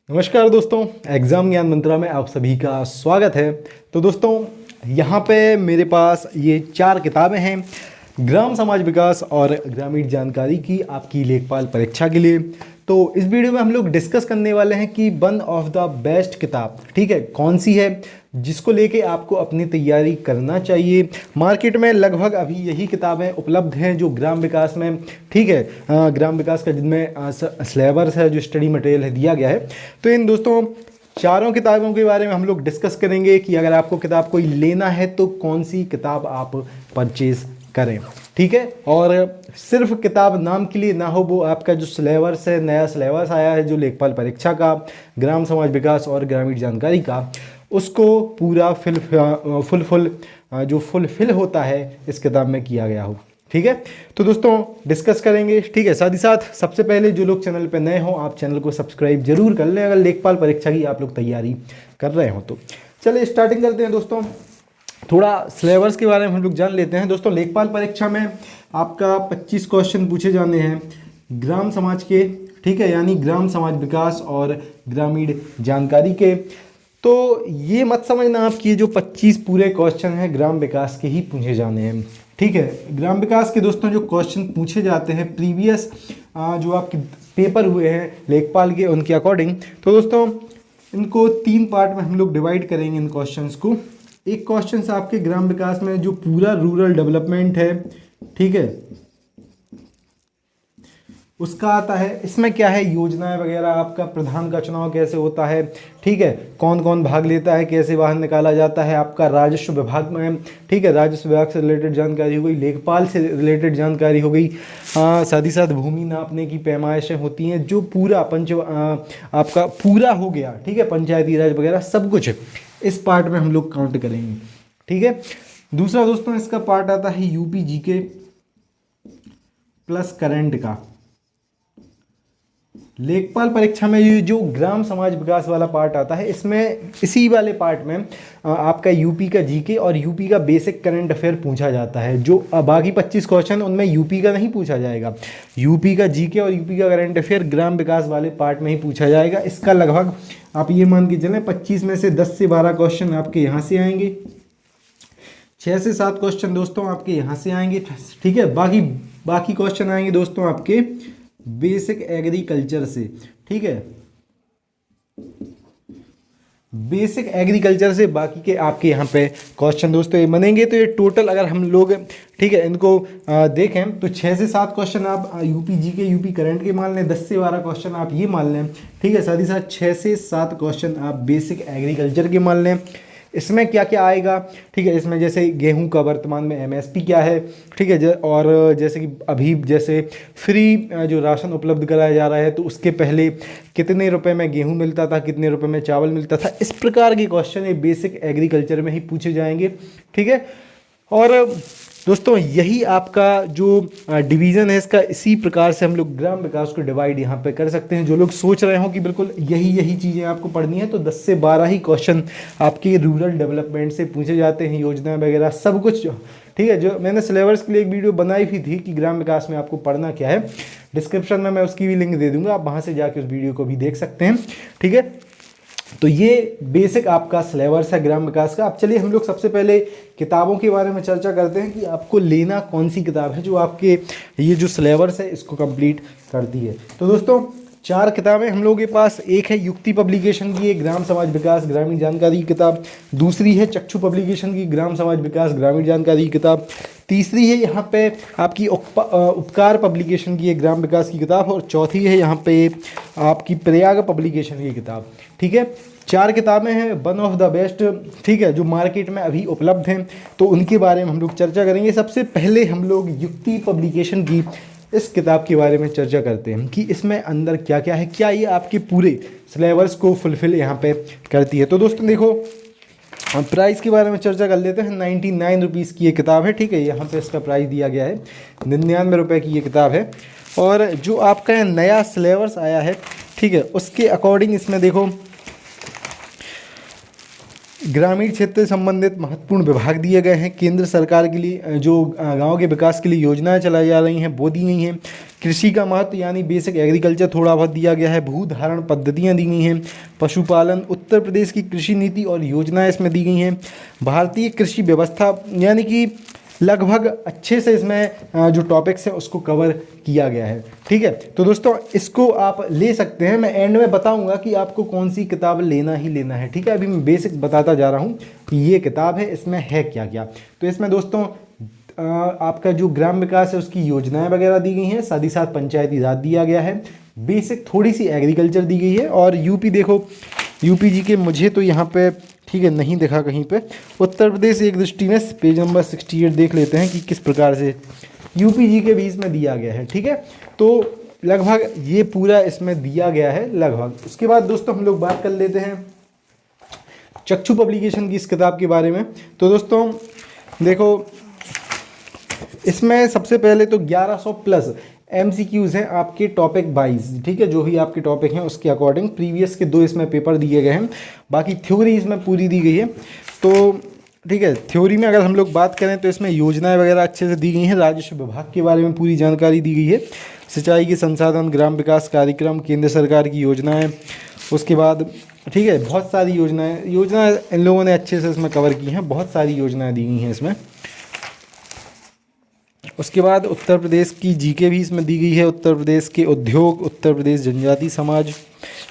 नमस्कार दोस्तों, एग्ज़ाम ज्ञान मंत्रा में आप सभी का स्वागत है। तो दोस्तों, यहाँ पे मेरे पास ये 4 किताबें हैं ग्राम समाज विकास और ग्रामीण जानकारी की आपकी लेखपाल परीक्षा के लिए। तो इस वीडियो में हम लोग डिस्कस करने वाले हैं कि वन ऑफ द बेस्ट किताब, ठीक है, कौन सी है जिसको लेके आपको अपनी तैयारी करना चाहिए। मार्केट में लगभग अभी यही किताबें उपलब्ध हैं जो ग्राम विकास में, ठीक है, ग्राम विकास का जिनमें सिलेबस है, जो स्टडी मटेरियल है दिया गया है। तो इन दोस्तों चारों किताबों के बारे में हम लोग डिस्कस करेंगे कि अगर आपको किताब कोई लेना है तो कौन सी किताब आप परचेज करें, ठीक है। और सिर्फ किताब नाम के लिए ना हो, वो आपका जो सिलेबस है, नया सिलेबस आया है जो लेखपाल परीक्षा का ग्राम समाज विकास और ग्रामीण जानकारी का, उसको पूरा फुलफिल होता है इस किताब में किया गया हो, ठीक है। तो दोस्तों डिस्कस करेंगे, ठीक है। साथ ही साथ सबसे पहले जो लोग चैनल पे नए हों, आप चैनल को सब्सक्राइब जरूर कर लें अगर लेखपाल परीक्षा की आप लोग तैयारी कर रहे हो तो। चलिए स्टार्टिंग करते हैं दोस्तों। थोड़ा सिलेबस के बारे में हम लोग जान लेते हैं। दोस्तों लेखपाल परीक्षा में आपका 25 क्वेश्चन पूछे जाने हैं ग्राम समाज के, ठीक है, यानी ग्राम समाज विकास और ग्रामीण जानकारी के। तो ये मत समझना आप कि ये जो 25 पूरे क्वेश्चन हैं ग्राम विकास के ही पूछे जाने हैं, ठीक है। ग्राम विकास के दोस्तों जो क्वेश्चन पूछे जाते हैं प्रीवियस जो आपके पेपर हुए हैं लेखपाल के, उनके अकॉर्डिंग, तो दोस्तों इनको 3 पार्ट में हम लोग डिवाइड करेंगे इन क्वेश्चंस को। एक क्वेश्चन आपके ग्राम विकास में जो पूरा रूरल डेवलपमेंट है, ठीक है, उसका आता है। इसमें क्या है, योजनाएं वगैरह, आपका प्रधान का चुनाव कैसे होता है, ठीक है, कौन कौन भाग लेता है, कैसे बाहर निकाला जाता है, आपका राजस्व विभाग में, ठीक है, राजस्व विभाग से रिलेटेड जानकारी हो गई, लेखपाल से रिलेटेड जानकारी हो गई, साथ ही साथ भूमि नापने की पैमाइशें होती हैं, जो पूरा आपका पूरा हो गया, ठीक है, पंचायती राज वगैरह सब कुछ इस पार्ट में हम लोग काउंट करेंगे, ठीक है। दूसरा दोस्तों इसका पार्ट आता है यूपी जीके प्लस करंट का। लेखपाल परीक्षा में ये जो ग्राम समाज विकास वाला पार्ट आता है, इसमें इसी वाले पार्ट में आपका यूपी का जीके और यूपी का बेसिक करंट अफेयर पूछा जाता है। जो बाकी 25 क्वेश्चन उनमें यूपी का नहीं पूछा जाएगा, यूपी का जीके और यूपी का करंट अफेयर ग्राम विकास वाले पार्ट में ही पूछा जाएगा। इसका लगभग आप ये मान के चलें 25 में से 10 से 12 क्वेश्चन आपके यहाँ से आएंगे, 6 से 7 क्वेश्चन दोस्तों आपके यहाँ से आएंगे, ठीक है। बाकी क्वेश्चन आएंगे दोस्तों आपके बेसिक एग्रीकल्चर से, ठीक है, बेसिक एग्रीकल्चर से बाकी के आपके यहाँ पे क्वेश्चन दोस्तों ये बनेंगे। तो ये टोटल अगर हम लोग, ठीक है, इनको देखें तो 6 से 7 क्वेश्चन आप यूपी जी के, यूपी करंट के मान लें, 10 से 12 क्वेश्चन आप ये मान लें, ठीक है। साथ ही साथ 6 से 7 क्वेश्चन आप बेसिक एग्रीकल्चर के मान लें। इसमें क्या क्या आएगा, ठीक है, इसमें जैसे गेहूं का वर्तमान में एमएसपी क्या है, ठीक है, और जैसे कि अभी जैसे फ्री जो राशन उपलब्ध कराया जा रहा है, तो उसके पहले कितने रुपए में गेहूं मिलता था, कितने रुपए में चावल मिलता था, इस प्रकार के क्वेश्चन ये बेसिक एग्रीकल्चर में ही पूछे जाएंगे, ठीक है। और दोस्तों यही आपका जो डिवीज़न है इसका, इसी प्रकार से हम लोग ग्राम विकास को डिवाइड यहाँ पे कर सकते हैं। जो लोग सोच रहे हो कि बिल्कुल यही चीज़ें आपको पढ़नी है, तो 10 से 12 ही क्वेश्चन आपके रूरल डेवलपमेंट से पूछे जाते हैं, योजना वगैरह सब कुछ, ठीक है। जो मैंने सिलेबस के लिए एक वीडियो बनाई भी थी कि ग्राम विकास में आपको पढ़ना क्या है, डिस्क्रिप्शन में मैं उसकी भी लिंक दे दूँगा, आप वहाँ से जाके उस वीडियो को भी देख सकते हैं, ठीक है। तो ये बेसिक आपका सिलेबस है ग्राम विकास का। अब चलिए हम लोग सबसे पहले किताबों के बारे में चर्चा करते हैं कि आपको लेना कौन सी किताब है जो आपके ये जो सिलेबस है इसको कंप्लीट करती है। तो दोस्तों 4 किताबें हम लोगों के पास, एक है युक्ति पब्लिकेशन की ग्राम समाज विकास ग्रामीण जानकारी की किताब, दूसरी है चक्षु पब्लिकेशन की ग्राम समाज विकास ग्रामीण जानकारी की किताब, तीसरी है यहाँ पे आपकी उपकार पब्लिकेशन की ग्राम विकास की किताब, और चौथी है यहाँ पे आपकी प्रयाग पब्लिकेशन की किताब, ठीक है। 4 किताबें हैं वन ऑफ द बेस्ट, ठीक है, जो मार्केट में अभी उपलब्ध हैं, तो उनके बारे में हम लोग चर्चा करेंगे। सबसे पहले हम लोग युक्ति पब्लिकेशन की इस किताब के बारे में चर्चा करते हैं कि इसमें अंदर क्या क्या है, क्या ये आपके पूरे सिलेबस को फुलफिल यहाँ पे करती है। तो दोस्तों देखो, हम प्राइस के बारे में चर्चा कर लेते हैं। 99 रुपीज़ की ये किताब है, ठीक है, यहाँ पे इसका प्राइस दिया गया है 99 रुपये की ये किताब है। और जो आपका नया सिलेबस आया है, ठीक है, उसके अकॉर्डिंग इसमें देखो ग्रामीण क्षेत्र से संबंधित महत्वपूर्ण विभाग दिए गए हैं, केंद्र सरकार के लिए जो गांव के विकास के लिए योजनाएं चलाई जा रही हैं वो दी गई हैं, कृषि का महत्व यानी बेसिक एग्रीकल्चर थोड़ा बहुत दिया गया है। भू धारण पद्धतियाँ दी गई हैं। पशुपालन, उत्तर प्रदेश की कृषि नीति और योजनाएं इसमें दी गई हैं। भारतीय कृषि व्यवस्था यानी कि लगभग अच्छे से इसमें जो टॉपिक्स हैं उसको कवर किया गया है। ठीक है, तो दोस्तों इसको आप ले सकते हैं। मैं एंड में बताऊंगा कि आपको कौन सी किताब लेना ही लेना है। ठीक है, अभी मैं बेसिक बताता जा रहा हूँ कि ये किताब है, इसमें है क्या क्या। तो इसमें दोस्तों आपका जो ग्राम विकास है उसकी योजनाएं वगैरह दी गई हैं, साथ ही साथ पंचायती राज दिया गया है, बेसिक थोड़ी सी एग्रीकल्चर दी गई है। और यूपी देखो, यूपी जी के मुझे तो यहाँ पे ठीक है नहीं दिखा कहीं पे। उत्तर प्रदेश एक दृष्टि में पेज नंबर 68 देख लेते हैं कि किस प्रकार से यूपी जी के भी इसमें दिया गया है। ठीक है, तो लगभग ये पूरा इसमें दिया गया है लगभग। उसके बाद दोस्तों हम लोग बात कर लेते हैं चक्षु पब्लिकेशन की इस किताब के बारे में। तो दोस्तों देखो, इसमें सबसे पहले तो 1100 प्लस MCQs हैं आपके टॉपिक वाइज। ठीक है, जो भी आपके टॉपिक हैं उसके अकॉर्डिंग प्रीवियस के 2 इसमें पेपर दिए गए हैं, बाकी थ्योरी इसमें पूरी दी गई है। तो ठीक है, थ्योरी में अगर हम लोग बात करें तो इसमें योजनाएं वगैरह अच्छे से दी गई हैं। राजस्व विभाग के बारे में पूरी जानकारी दी गई है। सिंचाई के संसाधन, ग्राम विकास कार्यक्रम, केंद्र सरकार की योजनाएँ, उसके बाद ठीक है बहुत सारी योजनाएँ इन लोगों ने अच्छे से इसमें कवर की हैं। बहुत सारी योजनाएँ दी गई हैं इसमें। उसके बाद उत्तर प्रदेश की जीके भी इसमें दी गई है। उत्तर प्रदेश के उद्योग, उत्तर प्रदेश जनजाति समाज,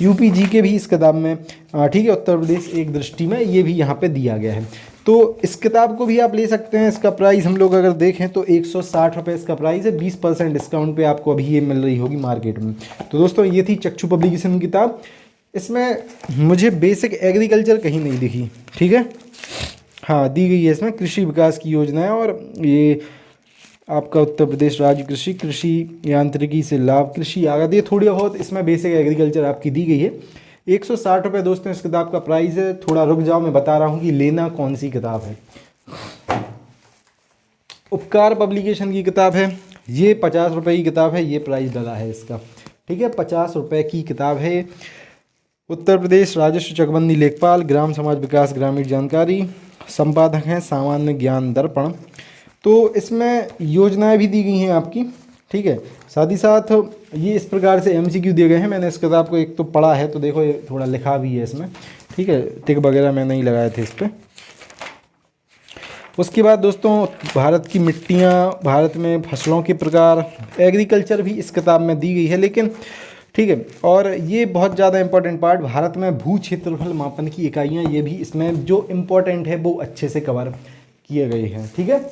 यूपी जीके भी इस किताब में ठीक है। उत्तर प्रदेश एक दृष्टि में ये भी यहाँ पे दिया गया है। तो इस किताब को भी आप ले सकते हैं। इसका प्राइस हम लोग अगर देखें तो 160 रुपये इसका प्राइस है। 20% डिस्काउंट पे आपको अभी ये मिल रही होगी मार्केट में। तो दोस्तों ये थी चक्षु पब्लिकेशन की किताब। इसमें मुझे बेसिक एग्रीकल्चर कहीं नहीं दिखी। ठीक है, हाँ दी गई है इसमें कृषि विकास की योजनाएँ और ये आपका उत्तर प्रदेश राज्य कृषि यांत्रिकी से लाभ, कृषि आगत, ये थोड़ी बहुत इसमें बेसिक एग्रीकल्चर आपकी दी गई है। 160 रुपये दोस्तों इस किताब का प्राइस है। थोड़ा रुक जाओ, मैं बता रहा हूँ कि लेना कौन सी किताब है। उपकार पब्लिकेशन की किताब है, ये 50 रुपये की किताब है, ये प्राइस डला है इसका। ठीक है, 50 रुपये की किताब है। उत्तर प्रदेश राजस्व चकबंदी लेखपाल, ग्राम समाज विकास ग्रामीण जानकारी, संपादक हैं सामान्य ज्ञान दर्पण। तो इसमें योजनाएं भी दी गई हैं आपकी। ठीक है, साथ ही साथ ये इस प्रकार से MCQ दिए गए हैं। मैंने इस किताब को एक तो पढ़ा है, तो देखो ये थोड़ा लिखा भी है इसमें। ठीक है, टिक वगैरह मैं नहीं लगाए थे इस पर। उसके बाद दोस्तों भारत की मिट्टियाँ, भारत में फसलों के प्रकार, एग्रीकल्चर भी इस किताब में दी गई है। लेकिन ठीक है, और ये बहुत ज़्यादा इंपॉर्टेंट पार्ट, भारत में भू क्षेत्रफल मापन की इकाइयाँ, ये भी इसमें जो इम्पोर्टेंट है वो अच्छे से कवर किए गए हैं। ठीक है,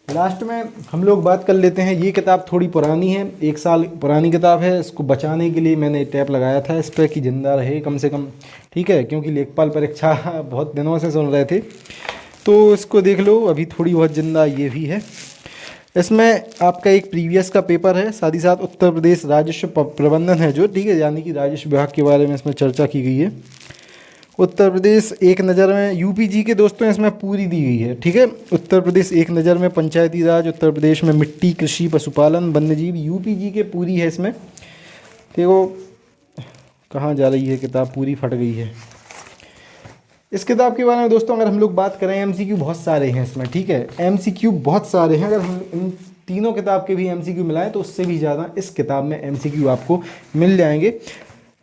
लास्ट में हम लोग बात कर लेते हैं। ये किताब थोड़ी पुरानी है, 1 साल पुरानी किताब है। इसको बचाने के लिए मैंने टैप लगाया था इस पर कि जिंदा रहे कम से कम। ठीक है, क्योंकि लेखपाल परीक्षा बहुत दिनों से सुन रहे थे, तो इसको देख लो, अभी थोड़ी बहुत जिंदा ये भी है। इसमें आपका एक प्रीवियस का पेपर है, साथ ही साथ उत्तर प्रदेश राजस्व प्रबंधन है जो, ठीक है, यानी कि राजस्व विभाग के बारे में इसमें चर्चा की गई है। उत्तर प्रदेश एक नज़र में, यूपी जी के दोस्तों इसमें पूरी दी गई है। ठीक है, उत्तर प्रदेश एक नज़र में, पंचायती राज, उत्तर प्रदेश में मिट्टी, कृषि, पशुपालन, वन्यजीव, यूपी जी के पूरी है इसमें। देखो कहाँ जा रही है किताब, पूरी फट गई है। इस किताब के बारे में दोस्तों अगर हम लोग बात करें, MCQ बहुत सारे हैं इसमें। ठीक है, MCQ बहुत सारे हैं। अगर हम इन तीनों किताब के भी MCQ मिलाएं तो उससे भी ज़्यादा इस किताब में MCQ आपको मिल जाएंगे।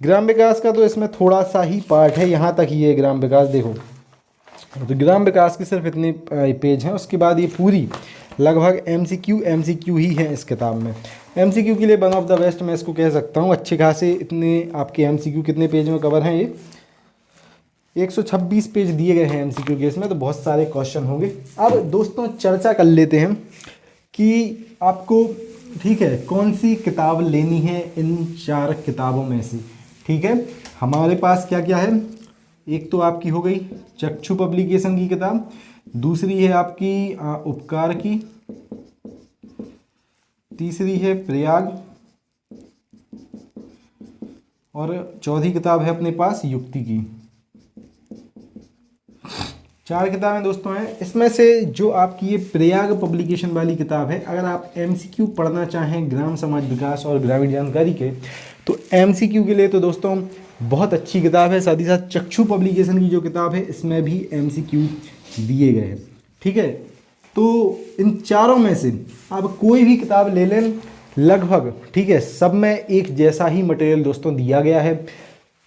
ग्राम विकास का तो इसमें थोड़ा सा ही पार्ट है, यहाँ तक ही है ग्राम विकास। देखो तो ग्राम विकास के सिर्फ इतने पेज हैं। उसके बाद ये पूरी लगभग MCQ ही है इस किताब में। MCQ के लिए वन ऑफ द बेस्ट मैं इसको कह सकता हूँ। अच्छे खासे इतने आपके MCQ कितने पेज में कवर हैं, ये 126 पेज दिए गए हैं MCQ के इसमें, तो बहुत सारे क्वेश्चन होंगे। अब दोस्तों चर्चा कर लेते हैं कि आपको ठीक है कौन सी किताब लेनी है इन 4 किताबों में से। ठीक है, हमारे पास क्या क्या है, एक तो आपकी हो गई चक्षु पब्लिकेशन की किताब, दूसरी है आपकी उपकार की, तीसरी है प्रयाग, और चौथी किताब है अपने पास युक्ति की। 4 किताबें दोस्तों हैं। इसमें से जो आपकी ये प्रयाग पब्लिकेशन वाली किताब है, अगर आप MCQ पढ़ना चाहें ग्राम समाज विकास और ग्रामीण जानकारी के, तो MCQ के लिए तो दोस्तों बहुत अच्छी किताब है। साथ ही साथ चक्षु पब्लिकेशन की जो किताब है इसमें भी MCQ दिए गए हैं। ठीक है, तो इन चारों में से आप कोई भी किताब ले लें, लगभग, ठीक है, सब में एक जैसा ही मटेरियल दोस्तों दिया गया है।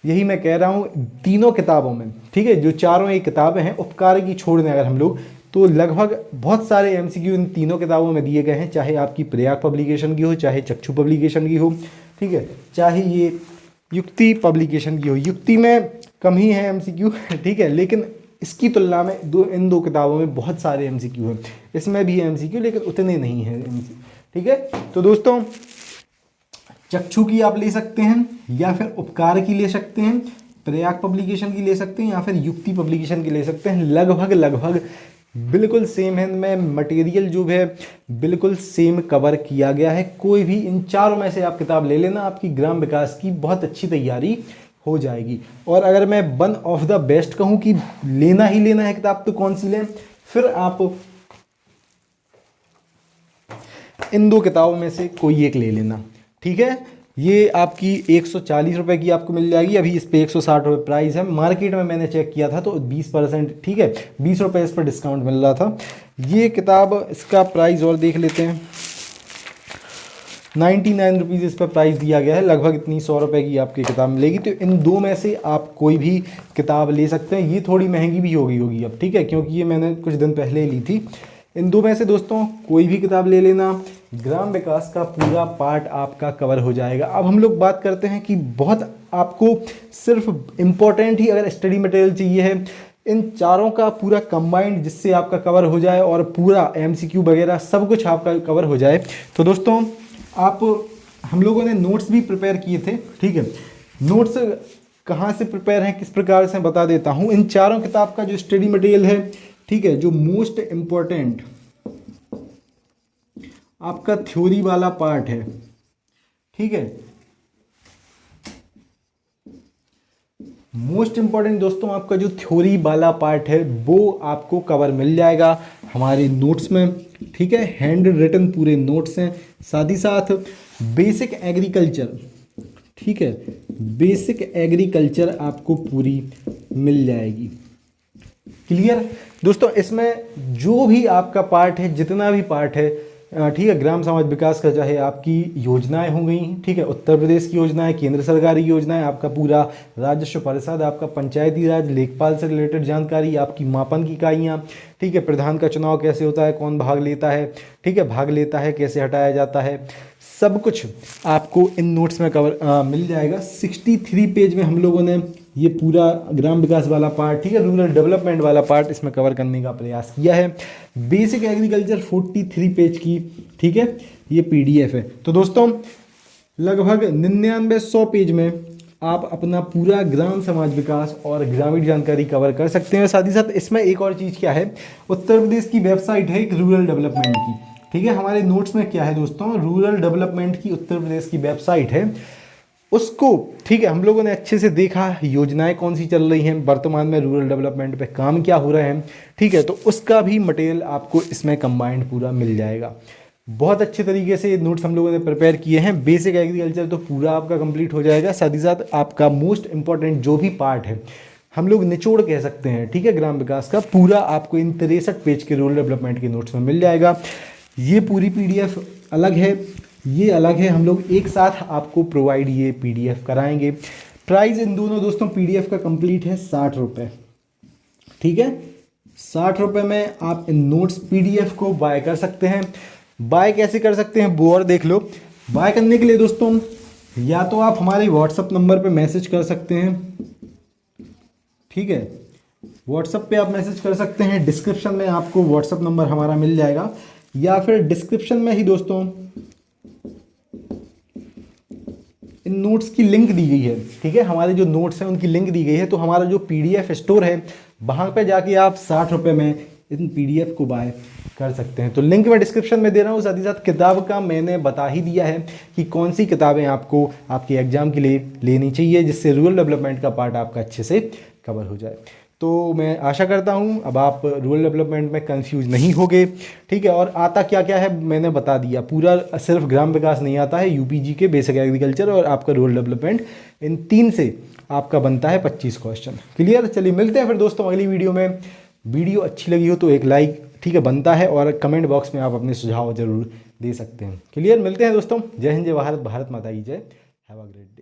यही मैं कह रहा हूँ तीनों किताबों में, ठीक है, जो चारों ये किताबें हैं उपकार की छोड़ दें अगर हम लोग, तो लगभग बहुत सारे एमसीक्यू इन तीनों किताबों में दिए गए हैं, चाहे आपकी प्रयाग पब्लिकेशन की हो, चाहे चक्षु पब्लिकेशन की हो, ठीक है, चाहे ये युक्ति पब्लिकेशन की हो। युक्ति में कम ही है एमसीक्यू, ठीक है, लेकिन इसकी तुलना में इन दो किताबों में बहुत सारे एमसीक्यू हैं। इसमें भी एमसीक्यू लेकिन उतने नहीं हैं एमसीक्यू, ठीक है। तो दोस्तों चक्षु की आप ले सकते हैं, या फिर उपकार की ले सकते हैं, प्रयाग पब्लिकेशन की ले सकते हैं, या फिर युक्ति पब्लिकेशन की ले सकते हैं। लगभग बिल्कुल सेम है, में मटेरियल जो है बिल्कुल सेम कवर किया गया है। कोई भी इन चारों में से आप किताब ले लेना, आपकी ग्राम विकास की बहुत अच्छी तैयारी हो जाएगी। और अगर मैं वन ऑफ द बेस्ट कहूँ कि लेना ही लेना है किताब, तो कौन सी लें, फिर आप इन दो किताबों में से कोई एक ले लेना, ठीक है। ये आपकी 140 रुपये की आपको मिल जाएगी, अभी इस पे 160 रुपये प्राइस है। मार्केट में मैंने चेक किया था तो 20%, ठीक है, 20 रुपये इस पर डिस्काउंट मिल रहा था। ये किताब, इसका प्राइस और देख लेते हैं, 99 रुपीज़ इस पर प्राइस दिया गया है। लगभग इतनी 100 रुपये की आपकी किताब मिलेगी। तो इन दो में से आप कोई भी किताब ले सकते हैं। ये थोड़ी महंगी भी होगी अब, ठीक है, क्योंकि ये मैंने कुछ दिन पहले ही ली थी। इन दो में से दोस्तों कोई भी किताब ले लेना, ग्राम विकास का पूरा पार्ट आपका कवर हो जाएगा। अब हम लोग बात करते हैं कि बहुत आपको सिर्फ इम्पोर्टेंट ही अगर स्टडी मटेरियल चाहिए है, इन चारों का पूरा कंबाइंड जिससे आपका कवर हो जाए और पूरा एमसीक्यू वगैरह सब कुछ आपका कवर हो जाए, तो दोस्तों हम लोगों ने नोट्स भी प्रिपेयर किए थे, ठीक है। नोट्स कहाँ से प्रिपेयर हैं, किस प्रकार से बता देता हूँ। इन चारों किताब का जो स्टडी मटेरियल है, ठीक है, जो मोस्ट इम्पोर्टेंट आपका थ्योरी वाला पार्ट है, ठीक है, मोस्ट इम्पॉर्टेंट दोस्तों आपका जो थ्योरी वाला पार्ट है वो आपको कवर मिल जाएगा हमारे नोट्स में, ठीक है। हैंड रिटन पूरे नोट्स हैं। साथ ही साथ बेसिक एग्रीकल्चर, ठीक है, बेसिक एग्रीकल्चर आपको पूरी मिल जाएगी। क्लियर दोस्तों, इसमें जो भी आपका पार्ट है, जितना भी पार्ट है, ठीक है, ग्राम समाज विकास का, चाहे आपकी योजनाएं हो गई, ठीक है, उत्तर प्रदेश की योजनाएं, केंद्र सरकारी योजनाएं, आपका पूरा राजस्व परिषद, आपका पंचायती राज, लेखपाल से रिलेटेड जानकारी, आपकी मापन की इकाइयाँ, ठीक है, प्रधान का चुनाव कैसे होता है, कौन भाग लेता है, ठीक है, भाग लेता है कैसे हटाया जाता है, सब कुछ आपको इन नोट्स में कवर मिल जाएगा। 63 पेज में हम लोगों ने ये पूरा ग्राम विकास वाला पार्ट, ठीक है, रूरल डेवलपमेंट वाला पार्ट इसमें कवर करने का प्रयास किया है। बेसिक एग्रीकल्चर 43 पेज की, ठीक है, ये पीडीएफ है। तो दोस्तों लगभग 99-100 पेज में आप अपना पूरा ग्राम समाज विकास और ग्रामीण जानकारी कवर कर सकते हैं। साथ ही साथ इसमें एक और चीज़ क्या है, उत्तर प्रदेश की वेबसाइट है एक रूरल डेवलपमेंट की, ठीक है। हमारे नोट्स में क्या है दोस्तों, रूरल डेवलपमेंट की उत्तर प्रदेश की वेबसाइट है, उसको, ठीक है, हम लोगों ने अच्छे से देखा योजनाएं कौन सी चल रही हैं, वर्तमान में रूरल डेवलपमेंट पे काम क्या हो रहा है, ठीक है, तो उसका भी मटेरियल आपको इसमें कंबाइंड पूरा मिल जाएगा। बहुत अच्छे तरीके से नोट्स हम लोगों ने प्रिपेयर किए हैं। बेसिक एग्रीकल्चर तो पूरा आपका कंप्लीट हो जाएगा। साथ ही साथ आपका मोस्ट इंपॉर्टेंट जो भी पार्ट है, हम लोग निचोड़ कह सकते हैं, ठीक है, ग्राम विकास का पूरा आपको इन 63 पेज के रूरल डेवलपमेंट के नोट्स में मिल जाएगा। ये पूरी पीडीएफ अलग है, ये अलग है, हम लोग एक साथ आपको प्रोवाइड ये पीडीएफ कराएंगे। प्राइस इन दोनों दोस्तों पीडीएफ का कंप्लीट है 60 रुपये, ठीक है। 60 रुपये में आप इन नोट्स पीडीएफ को बाय कर सकते हैं। बाय कैसे कर सकते हैं वो और देख लो। बाय करने के लिए दोस्तों या तो आप हमारे व्हाट्सअप नंबर पे मैसेज कर सकते हैं, ठीक है, व्हाट्सअप पे आप मैसेज कर सकते हैं, डिस्क्रिप्शन में आपको व्हाट्सअप नंबर हमारा मिल जाएगा, या फिर डिस्क्रिप्शन में ही दोस्तों इन नोट्स की लिंक दी गई है, ठीक है, हमारे जो नोट्स हैं उनकी लिंक दी गई है। तो हमारा जो पीडीएफ स्टोर है वहाँ पे जाके आप 60 रुपये में इन पीडीएफ को बाय कर सकते हैं। तो लिंक मैं डिस्क्रिप्शन में दे रहा हूँ। साथ ही साथ किताब का मैंने बता ही दिया है कि कौन सी किताबें आपको आपके एग्जाम के लिए लेनी चाहिए, जिससे रूरल डेवलपमेंट का पार्ट आपका अच्छे से कवर हो जाए। तो मैं आशा करता हूँ अब आप रूरल डेवलपमेंट में कंफ्यूज नहीं होगे, ठीक है। और आता क्या क्या है मैंने बता दिया, पूरा सिर्फ ग्राम विकास नहीं आता है, यूपीजी के बेसिक एग्रीकल्चर और आपका रूरल डेवलपमेंट, इन तीन से आपका बनता है 25 क्वेश्चन। क्लियर, चलिए मिलते हैं फिर दोस्तों अगली वीडियो में। वीडियो अच्छी लगी हो तो एक लाइक ठीक है बनता है, और कमेंट बॉक्स में आप अपने सुझाव जरूर दे सकते हैं। क्लियर, मिलते हैं दोस्तों। जय हिंद, जय भारत, भारत माता की जय। Have a great day.